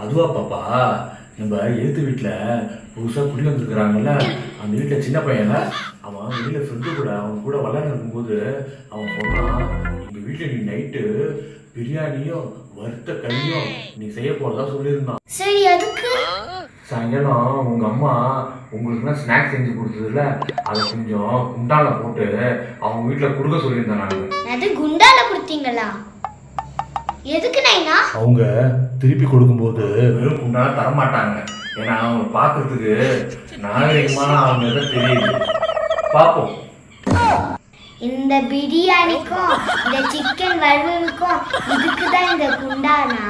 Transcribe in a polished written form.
அதுவா பாப்பா, நம்ம எழுத்து வீட்டில் புதுசாக குடி வந்துருக்குறாங்கல்ல, அந்த வீட்டில் சின்ன பையன்ல அவன் வெளியில் ஃப்ரெண்டு கூட அவன் கூட விளையாட இருக்கும்போது அவன் சொன்னான், எங்கள் வீட்டில் நீ நைட்டு பிரியாணியும் வறுத்த கறியும் நீ செய்ய போறதா சொல்லியிருந்தான். சரி, அதுக்கு சாயங்காலம் உங்கள் அம்மா உங்களுக்குலாம் ஸ்நாக்ஸ் செஞ்சு கொடுத்ததுல அதை கொஞ்சம் குண்டால போட்டு அவங்க வீட்டில் கொடுக்க சொல்லியிருந்தேன் நான். அது குண்டால கொடுத்தீங்களா? எதுக்கு நைனா? அவங்க திருப்பி கொடுக்கும்போது வெறும் குண்டால தரமாட்டாங்க. ஏன்னா அவங்க பார்க்கறதுக்கு நாகரிகமான அவங்க தான் தெரியுது. பார்ப்போம். இந்த பிரியாணிக்கும் இந்த சிக்கன் வறுவலுக்கும் இதுக்கு தான் இந்த குண்டானா?